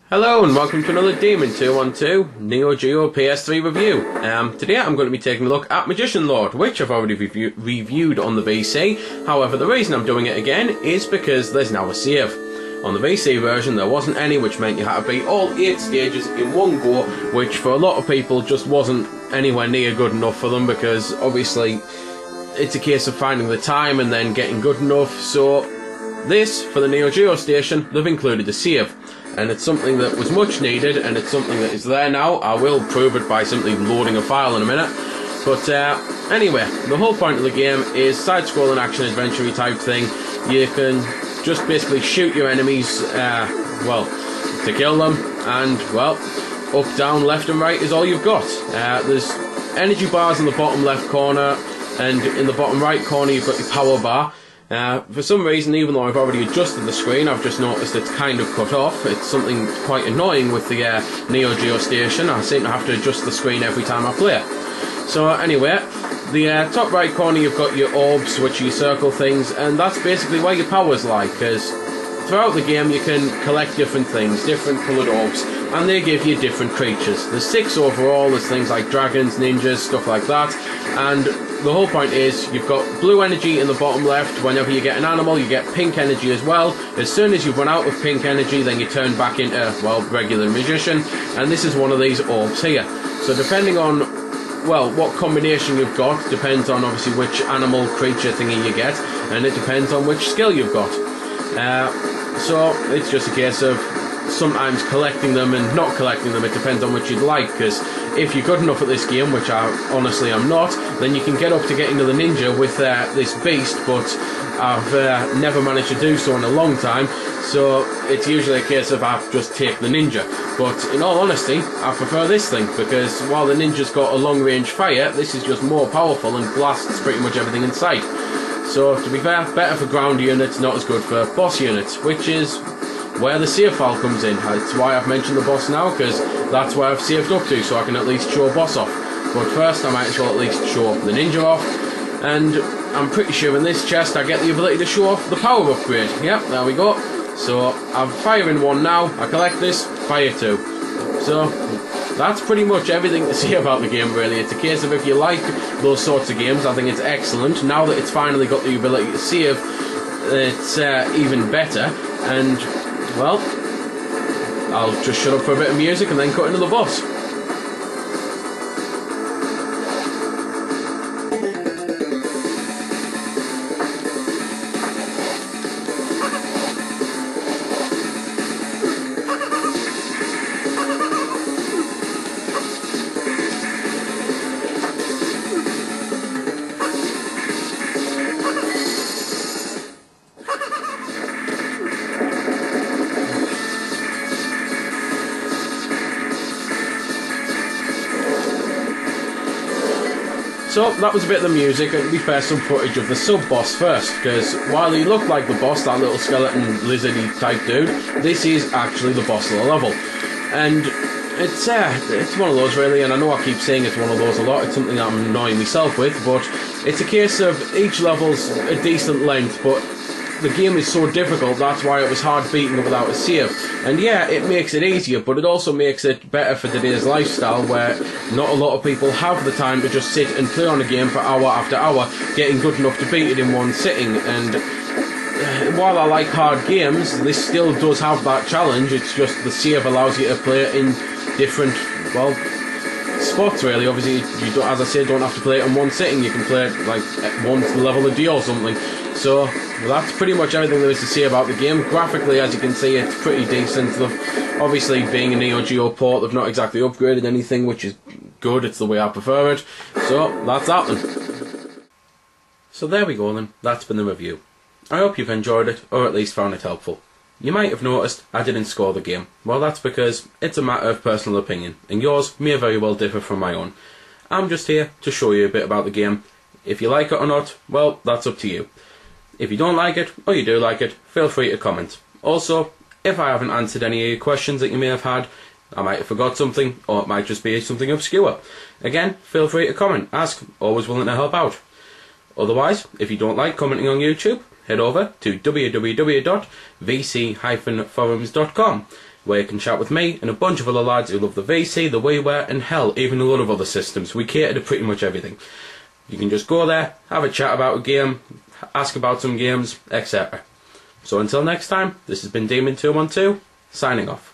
Hello and welcome to another Demon 212 NEO-GEO PS3 review. Today I'm going to be taking a look at Magician Lord, which I've already reviewed on the VC. However, the reason I'm doing it again is because there's now a save. On the VC version there wasn't any, which meant you had to beat all 8 stages in one go, which for a lot of people just wasn't anywhere near good enough for them, because obviously it's a case of finding the time and then getting good enough. So this, for the NEO-GEO station, they've included a save. And it's something that was much needed, and it's something that is there now. I will prove it by simply loading a file in a minute. But anyway, the whole point of the game is side-scrolling action-adventure type thing. You can just basically shoot your enemies, well, to kill them, and, well, up, down, left and right is all you've got. There's energy bars in the bottom left corner, and in the bottom right corner you've got your power bar. For some reason, even though I've already adjusted the screen, I've just noticed it's kind of cut off. It's something quite annoying with the NEO-GEO station. I seem to have to adjust the screen every time I play. So anyway, the top right corner you've got your orbs, which are your circle things, and that's basically where your powers lie, because throughout the game you can collect different things, different coloured orbs, and they give you different creatures. There's 6 overall. There's things like dragons, ninjas, stuff like that, and the whole point is you've got blue energy in the bottom left. Whenever you get an animal, you get pink energy as well. As soon as you run out of pink energy, then you turn back into, well, regular magician, and this is one of these orbs here. So depending on, well, what combination you've got, depends on obviously which animal, creature thingy you get, and it depends on which skill you've got. So it's just a case of sometimes collecting them and not collecting them. It depends on what you'd like, because if you're good enough at this game, which I honestly am not, then you can get up to getting to the ninja with this beast, but I've never managed to do so in a long time, so it's usually a case of I just take the ninja. But in all honesty, I prefer this thing, because while the ninja's got a long range fire, this is just more powerful and blasts pretty much everything in sight. So to be fair, better for ground units, not as good for boss units, which is where the save file comes in. That's why I've mentioned the boss now, because that's where I've saved up to, so I can at least show boss off. But first I might as well at least show the ninja off, and I'm pretty sure in this chest I get the ability to show off the power upgrade. Yep, there we go. So I'm firing 1 now, I collect this, fire 2. So that's pretty much everything to say about the game, really. It's a case of if you like those sorts of games, I think it's excellent. Now that it's finally got the ability to save, it's even better. And, well, I'll just shut up for a bit of music and then cut into the boss. So that was a bit of the music, and to be fair, some footage of the sub-boss first, because while he looked like the boss, that little skeleton lizardy type dude, this is actually the boss of the level. And it's one of those, really, and I know I keep saying it's one of those a lot. It's something I'm annoying myself with, but it's a case of each level's a decent length, but the game is so difficult, that's why it was hard beating it without a save. And yeah, it makes it easier, but it also makes it better for today's lifestyle, where not a lot of people have the time to just sit and play on a game for hour after hour, getting good enough to beat it in one sitting. And while I like hard games, this still does have that challenge. It's just the save allows you to play it in different, well, spots, really. Obviously, you don't, as I said, don't have to play it in one sitting. You can play it like at one level of D or something. So that's pretty much everything there is to say about the game. Graphically, as you can see, it's pretty decent. Obviously, being a NEO-GEO port, they've not exactly upgraded anything, which is good. It's the way I prefer it. So that's that then. So there we go then. That's been the review. I hope you've enjoyed it, or at least found it helpful. You might have noticed I didn't score the game. Well, that's because it's a matter of personal opinion, and yours may very well differ from my own. I'm just here to show you a bit about the game. If you like it or not, well, that's up to you. If you don't like it, or you do like it, feel free to comment. Also, if I haven't answered any of your questions that you may have had, I might have forgot something, or it might just be something obscure. Again, feel free to comment, ask, always willing to help out. Otherwise, if you don't like commenting on YouTube, head over to www.vc-forums.com. where you can chat with me and a bunch of other lads who love the VC, the WiiWare, and hell, even a lot of other systems. We cater to pretty much everything. You can just go there, have a chat about a game, ask about some games, etc. So until next time, this has been Demon212, signing off.